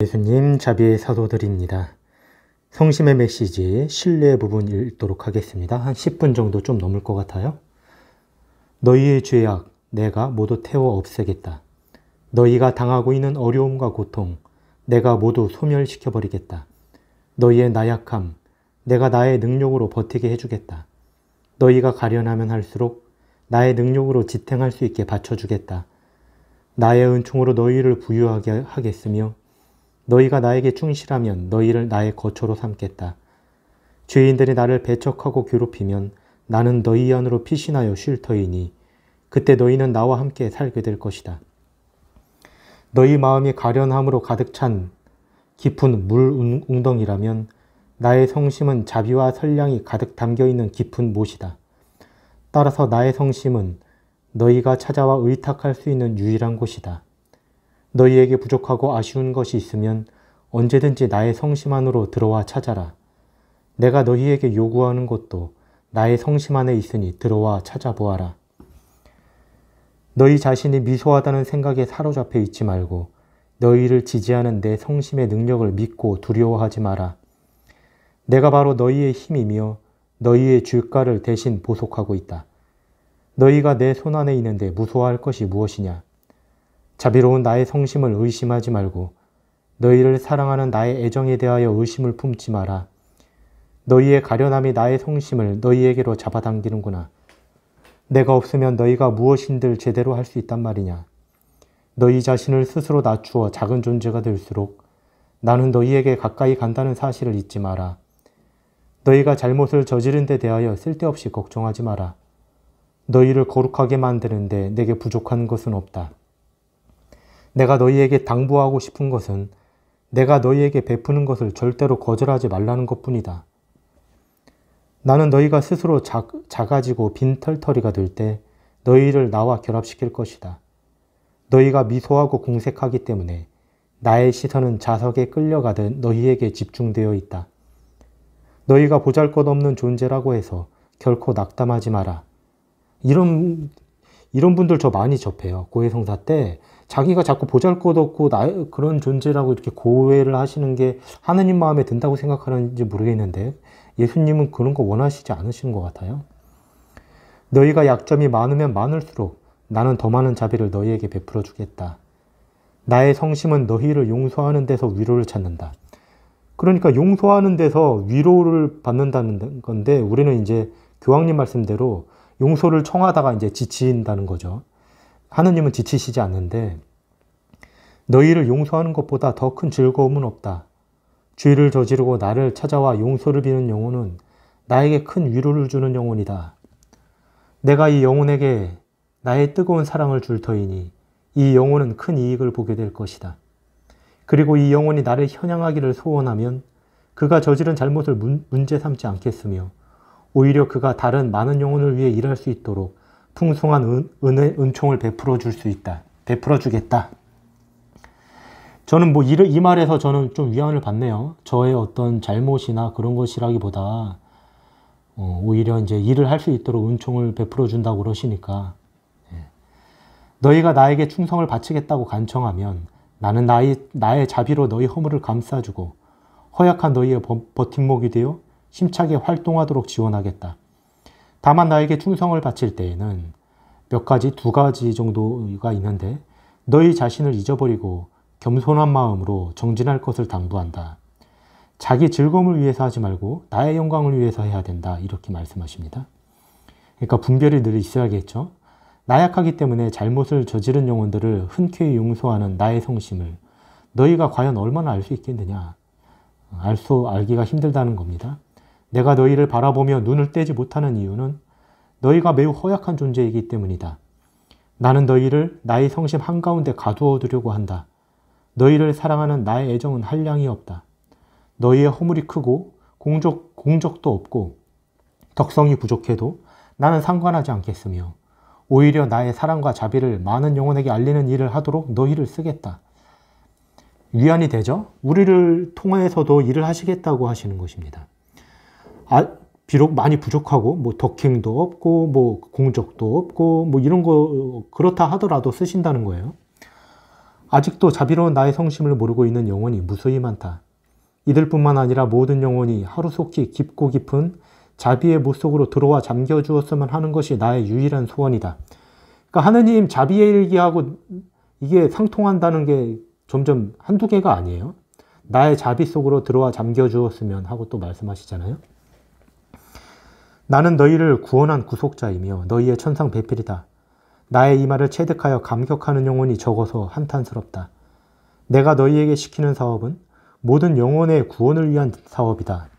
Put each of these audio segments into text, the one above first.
예수님 자비의 사도들입니다. 성심의 메시지 신뢰 부분 읽도록 하겠습니다. 한 10분 정도 좀 넘을 것 같아요. 너희의 죄악 내가 모두 태워 없애겠다. 너희가 당하고 있는 어려움과 고통 내가 모두 소멸시켜버리겠다. 너희의 나약함 내가 나의 능력으로 버티게 해주겠다. 너희가 가련하면 할수록 나의 능력으로 지탱할 수 있게 받쳐주겠다. 나의 은총으로 너희를 부유하게 하겠으며 너희가 나에게 충실하면 너희를 나의 거처로 삼겠다. 죄인들이 나를 배척하고 괴롭히면 나는 너희 안으로 피신하여 쉴 터이니 그때 너희는 나와 함께 살게 될 것이다. 너희 마음이 가련함으로 가득 찬 깊은 물 웅덩이라면 나의 성심은 자비와 선량이 가득 담겨있는 깊은 못이다. 따라서 나의 성심은 너희가 찾아와 의탁할 수 있는 유일한 곳이다. 너희에게 부족하고 아쉬운 것이 있으면 언제든지 나의 성심 안으로 들어와 찾아라. 내가 너희에게 요구하는 것도 나의 성심 안에 있으니 들어와 찾아보아라. 너희 자신이 미소하다는 생각에 사로잡혀 있지 말고 너희를 지지하는 내 성심의 능력을 믿고 두려워하지 마라. 내가 바로 너희의 힘이며 너희의 죄가를 대신 보속하고 있다. 너희가 내 손 안에 있는데 무서워할 것이 무엇이냐? 자비로운 나의 성심을 의심하지 말고 너희를 사랑하는 나의 애정에 대하여 의심을 품지 마라. 너희의 가련함이 나의 성심을 너희에게로 잡아당기는구나. 내가 없으면 너희가 무엇인들 제대로 할 수 있단 말이냐. 너희 자신을 스스로 낮추어 작은 존재가 될수록 나는 너희에게 가까이 간다는 사실을 잊지 마라. 너희가 잘못을 저지른 데 대하여 쓸데없이 걱정하지 마라. 너희를 거룩하게 만드는데 내게 부족한 것은 없다. 내가 너희에게 당부하고 싶은 것은 내가 너희에게 베푸는 것을 절대로 거절하지 말라는 것뿐이다. 나는 너희가 스스로 작아지고 빈털터리가 될 때 너희를 나와 결합시킬 것이다. 너희가 미소하고 궁색하기 때문에 나의 시선은 자석에 끌려가듯 너희에게 집중되어 있다. 너희가 보잘것없는 존재라고 해서 결코 낙담하지 마라. 이런 분들 저 많이 접해요. 고해성사 때 자기가 자꾸 보잘것없고 그런 존재라고 이렇게 고해를 하시는 게 하느님 마음에 든다고 생각하는지 모르겠는데 예수님은 그런 거 원하시지 않으시는 것 같아요. 너희가 약점이 많으면 많을수록 나는 더 많은 자비를 너희에게 베풀어 주겠다. 나의 성심은 너희를 용서하는 데서 위로를 찾는다. 그러니까 용서하는 데서 위로를 받는다는 건데 우리는 이제 교황님 말씀대로 용서를 청하다가 이제 지친다는 거죠. 하느님은 지치시지 않는데 너희를 용서하는 것보다 더 큰 즐거움은 없다. 죄를 저지르고 나를 찾아와 용서를 비는 영혼은 나에게 큰 위로를 주는 영혼이다. 내가 이 영혼에게 나의 뜨거운 사랑을 줄 터이니 이 영혼은 큰 이익을 보게 될 것이다. 그리고 이 영혼이 나를 현양하기를 소원하면 그가 저지른 잘못을 문제 삼지 않겠으며 오히려 그가 다른 많은 영혼을 위해 일할 수 있도록 풍성한 은총을 베풀어 줄 수 있다. 베풀어 주겠다. 저는 이 말에서 저는 좀 위안을 받네요. 저의 어떤 잘못이나 그런 것이라기보다 오히려 이제 일을 할 수 있도록 은총을 베풀어 준다고 그러시니까 너희가 나에게 충성을 바치겠다고 간청하면 나는 나의 자비로 너희 허물을 감싸주고 허약한 너희의 버팀목이 되어 힘차게 활동하도록 지원하겠다. 다만 나에게 충성을 바칠 때에는 두 가지 정도가 있는데 너희 자신을 잊어버리고 겸손한 마음으로 정진할 것을 당부한다. 자기 즐거움을 위해서 하지 말고 나의 영광을 위해서 해야 된다. 이렇게 말씀하십니다. 그러니까 분별이 늘 있어야겠죠. 나약하기 때문에 잘못을 저지른 영혼들을 흔쾌히 용서하는 나의 성심을 너희가 과연 얼마나 알 수 있겠느냐. 알기가 힘들다는 겁니다. 내가 너희를 바라보며 눈을 떼지 못하는 이유는 너희가 매우 허약한 존재이기 때문이다. 나는 너희를 나의 성심 한가운데 가두어 두려고 한다. 너희를 사랑하는 나의 애정은 한량이 없다. 너희의 허물이 크고 공적도 없고 덕성이 부족해도 나는 상관하지 않겠으며 오히려 나의 사랑과 자비를 많은 영혼에게 알리는 일을 하도록 너희를 쓰겠다. 위안이 되죠? 우리를 통해서도 일을 하시겠다고 하시는 것입니다. 비록 많이 부족하고 덕행도 없고 공적도 없고 이런 거 그렇다 하더라도 쓰신다는 거예요. 아직도 자비로운 나의 성심을 모르고 있는 영혼이 무수히 많다. 이들뿐만 아니라 모든 영혼이 하루속히 깊고 깊은 자비의 못 속으로 들어와 잠겨주었으면 하는 것이 나의 유일한 소원이다. 그러니까 하느님 자비의 일기하고 이게 상통한다는 게 점점 한두 개가 아니에요. 나의 자비 속으로 들어와 잠겨주었으면 하고 또 말씀하시잖아요. 나는 너희를 구원한 구속자이며 너희의 천상 배필이다. 나의 이 말을 체득하여 감격하는 영혼이 적어서 한탄스럽다. 내가 너희에게 시키는 사업은 모든 영혼의 구원을 위한 사업이다.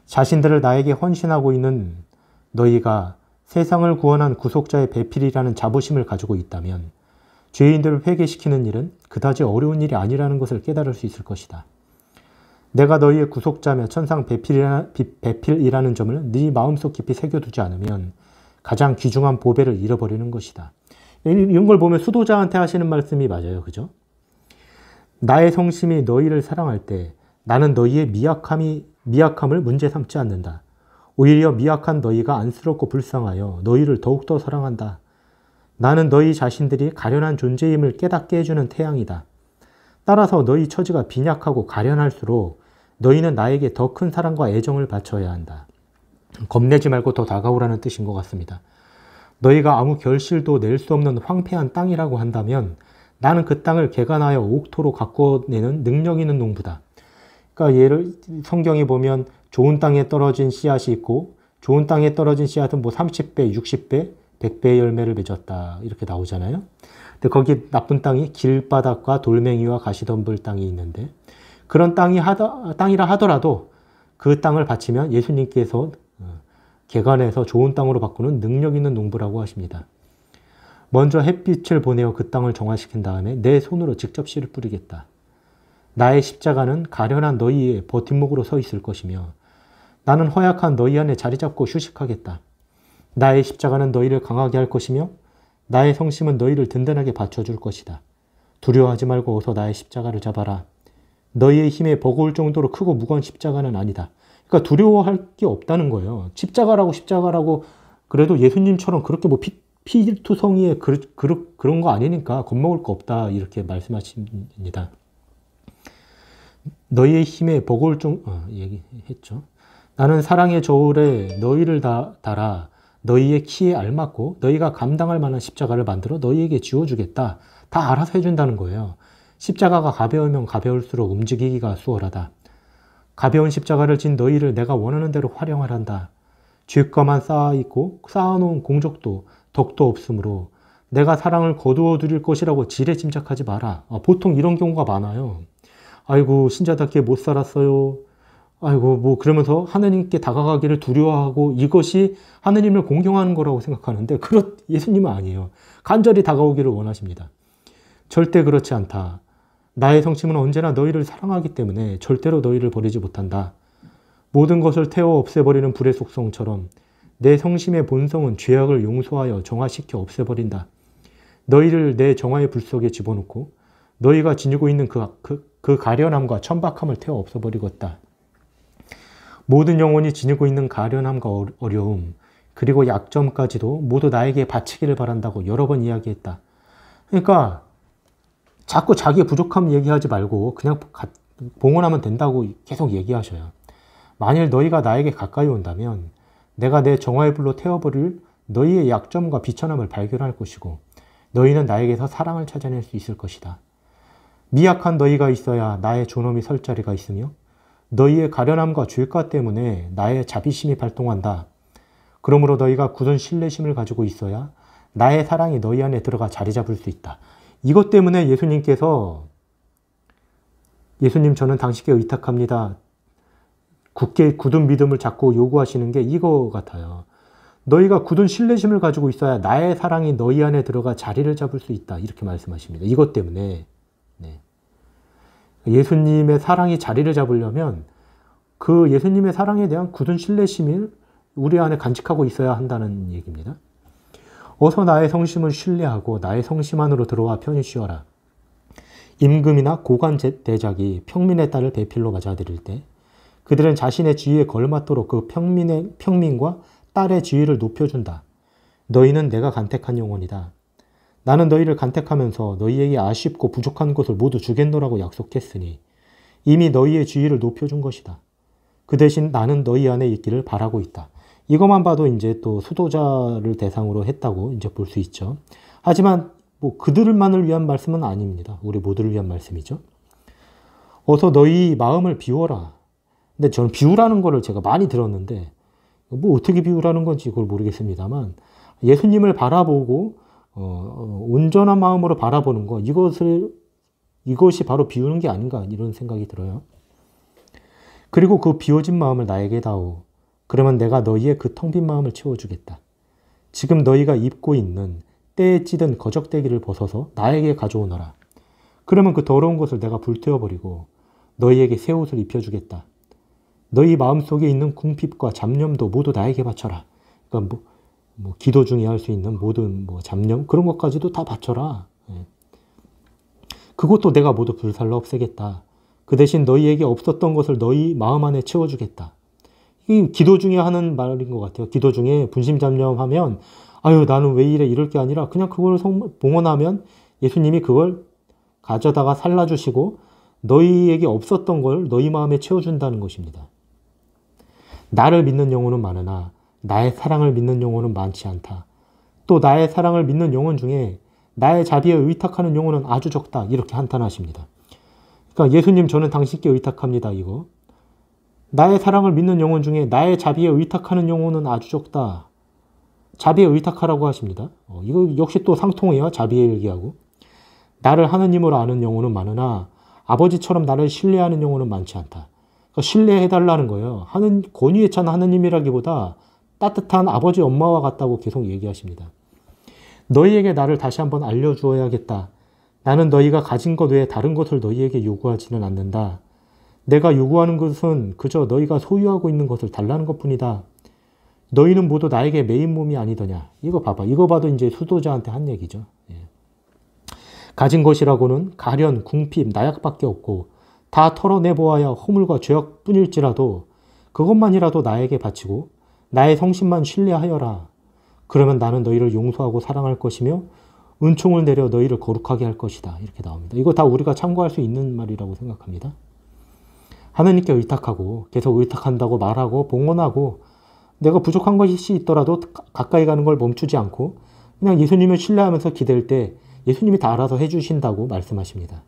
자신들을 나에게 헌신하고 있는 너희가 세상을 구원한 구속자의 배필이라는 자부심을 가지고 있다면 죄인들을 회개시키는 일은 그다지 어려운 일이 아니라는 것을 깨달을 수 있을 것이다. 내가 너희의 구속자며 천상 배필이라는 점을 네 마음속 깊이 새겨두지 않으면 가장 귀중한 보배를 잃어버리는 것이다. 이런 걸 보면 수도자한테 하시는 말씀이 맞아요. 그죠? 나의 성심이 너희를 사랑할 때 나는 너희의 미약함을 문제 삼지 않는다. 오히려 미약한 너희가 안쓰럽고 불쌍하여 너희를 더욱더 사랑한다. 나는 너희 자신들이 가련한 존재임을 깨닫게 해주는 태양이다. 따라서 너희 처지가 빈약하고 가련할수록 너희는 나에게 더 큰 사랑과 애정을 바쳐야 한다. 겁내지 말고 더 다가오라는 뜻인 것 같습니다. 너희가 아무 결실도 낼 수 없는 황폐한 땅이라고 한다면 나는 그 땅을 개간하여 옥토로 가꿔내는 능력 있는 농부다. 그러니까 성경에 보면 좋은 땅에 떨어진 씨앗이 있고 좋은 땅에 떨어진 씨앗은 뭐 30배, 60배, 100배의 열매를 맺었다 이렇게 나오잖아요. 근데 거기 나쁜 땅이 길바닥과 돌멩이와 가시덤불 땅이 있는데 그런 땅이라 하더라도 그 땅을 바치면 예수님께서 개간해서 좋은 땅으로 바꾸는 능력 있는 농부라고 하십니다. 먼저 햇빛을 보내어 그 땅을 정화시킨 다음에 내 손으로 직접 씨를 뿌리겠다. 나의 십자가는 가련한 너희의 버팀목으로 서 있을 것이며 나는 허약한 너희 안에 자리 잡고 휴식하겠다. 나의 십자가는 너희를 강하게 할 것이며 나의 성심은 너희를 든든하게 받쳐줄 것이다. 두려워하지 말고 어서 나의 십자가를 잡아라. 너희의 힘에 버거울 정도로 크고 무거운 십자가는 아니다. 그러니까 두려워할 게 없다는 거예요. 십자가라고 그래도 예수님처럼 그렇게 뭐 피투성이의 그런 거 아니니까 겁먹을 거 없다 이렇게 말씀하십니다. 너희의 힘에 버거울 얘기했죠. 나는 사랑의 저울에 너희를 달아 너희의 키에 알맞고 너희가 감당할 만한 십자가를 만들어 너희에게 지워주겠다. 다 알아서 해준다는 거예요. 십자가가 가벼우면 가벼울수록 움직이기가 수월하다. 가벼운 십자가를 진 너희를 내가 원하는 대로 활용하란다. 죄과만 쌓아있고 쌓아놓은 공적도 덕도 없으므로 내가 사랑을 거두어 드릴 것이라고 지레 짐작하지 마라. 보통 이런 경우가 많아요. 아이고 신자답게 못 살았어요. 아이고 뭐 그러면서 하느님께 다가가기를 두려워하고 이것이 하느님을 공경하는 거라고 생각하는데 예수님은 아니에요. 간절히 다가오기를 원하십니다. 절대 그렇지 않다. 나의 성심은 언제나 너희를 사랑하기 때문에 절대로 너희를 버리지 못한다. 모든 것을 태워 없애버리는 불의 속성처럼 내 성심의 본성은 죄악을 용서하여 정화시켜 없애버린다. 너희를 내 정화의 불 속에 집어넣고 너희가 지니고 있는 그 가련함과 천박함을 태워 없애버리겠다. 모든 영혼이 지니고 있는 가련함과 어려움 그리고 약점까지도 모두 나에게 바치기를 바란다고 여러 번 이야기했다. 그러니까 자꾸 자기의 부족함 얘기하지 말고 그냥 봉헌하면 된다고 계속 얘기하셔요. 만일 너희가 나에게 가까이 온다면 내가 내 정화의 불로 태워버릴 너희의 약점과 비천함을 발견할 것이고 너희는 나에게서 사랑을 찾아낼 수 있을 것이다. 미약한 너희가 있어야 나의 존엄이 설 자리가 있으며 너희의 가련함과 죄과 때문에 나의 자비심이 발동한다. 그러므로 너희가 굳은 신뢰심을 가지고 있어야 나의 사랑이 너희 안에 들어가 자리 잡을 수 있다. 이것 때문에 예수님 저는 당신께 의탁합니다. 굳은 믿음을 자꾸 요구하시는 게 이거 같아요. 너희가 굳은 신뢰심을 가지고 있어야 나의 사랑이 너희 안에 들어가 자리를 잡을 수 있다. 이렇게 말씀하십니다. 이것 때문에 예수님의 사랑이 자리를 잡으려면 그 예수님의 사랑에 대한 굳은 신뢰심을 우리 안에 간직하고 있어야 한다는 얘기입니다. 어서 나의 성심을 신뢰하고 나의 성심 안으로 들어와 편히 쉬어라. 임금이나 고관 대작이 평민의 딸을 배필로 맞아들일 때 그들은 자신의 지위에 걸맞도록 그 평민과 딸의 지위를 높여준다. 너희는 내가 간택한 영혼이다. 나는 너희를 간택하면서 너희에게 아쉽고 부족한 것을 모두 주겠노라고 약속했으니 이미 너희의 지위를 높여준 것이다. 그 대신 나는 너희 안에 있기를 바라고 있다. 이것만 봐도 이제 또 수도자를 대상으로 했다고 이제 볼 수 있죠. 하지만 뭐 그들만을 위한 말씀은 아닙니다. 우리 모두를 위한 말씀이죠. 어서 너희 마음을 비워라. 근데 저는 비우라는 거를 제가 많이 들었는데 뭐 어떻게 비우라는 건지 그걸 모르겠습니다만 예수님을 바라보고 온전한 마음으로 바라보는 것 이것이 바로 비우는 게 아닌가 이런 생각이 들어요. 그리고 그 비워진 마음을 나에게 다오. 그러면 내가 너희의 그 텅 빈 마음을 채워주겠다. 지금 너희가 입고 있는 때에 찌든 거적대기를 벗어서 나에게 가져오너라. 그러면 그 더러운 것을 내가 불태워버리고 너희에게 새 옷을 입혀주겠다. 너희 마음속에 있는 궁핍과 잡념도 모두 나에게 바쳐라. 그러니까 뭐 기도 중에 할 수 있는 모든 뭐 잡념 그런 것까지도 다 바쳐라. 그것도 내가 모두 불살라 없애겠다. 그 대신 너희에게 없었던 것을 너희 마음 안에 채워주겠다. 이 기도 중에 하는 말인 것 같아요. 기도 중에 분심잡념하면 아유 나는 왜 이래 이럴 게 아니라 그냥 그걸 봉헌하면 예수님이 그걸 가져다가 살라주시고 너희에게 없었던 걸 너희 마음에 채워준다는 것입니다. 나를 믿는 영혼은 많으나 나의 사랑을 믿는 영혼은 많지 않다. 또 나의 사랑을 믿는 영혼 중에 나의 자비에 의탁하는 영혼은 아주 적다. 이렇게 한탄하십니다. 그러니까 예수님 저는 당신께 의탁합니다. 이거. 나의 사랑을 믿는 영혼 중에 나의 자비에 의탁하는 영혼은 아주 적다. 자비에 의탁하라고 하십니다. 이거 역시 또 상통해요. 자비에 얘기하고. 나를 하느님으로 아는 영혼은 많으나 아버지처럼 나를 신뢰하는 영혼은 많지 않다. 그러니까 신뢰해달라는 거예요. 권위에 찬 하느님이라기보다 따뜻한 아버지 엄마와 같다고 계속 얘기하십니다. 너희에게 나를 다시 한번 알려주어야겠다. 나는 너희가 가진 것 외에 다른 것을 너희에게 요구하지는 않는다. 내가 요구하는 것은 그저 너희가 소유하고 있는 것을 달라는 것뿐이다. 너희는 모두 나에게 메인 몸이 아니더냐. 이거 봐봐. 이거 봐도 이제 수도자한테 한 얘기죠. 가진 것이라고는 가련, 궁핍, 나약밖에 없고 다 털어내보아야 허물과 죄악뿐일지라도 그것만이라도 나에게 바치고 나의 성심만 신뢰하여라. 그러면 나는 너희를 용서하고 사랑할 것이며 은총을 내려 너희를 거룩하게 할 것이다. 이렇게 나옵니다. 이거 다 우리가 참고할 수 있는 말이라고 생각합니다. 하나님께 의탁하고 계속 의탁한다고 말하고 봉헌하고 내가 부족한 것이 있더라도 가까이 가는 걸 멈추지 않고 그냥 예수님을 신뢰하면서 기댈 때 예수님이 다 알아서 해주신다고 말씀하십니다.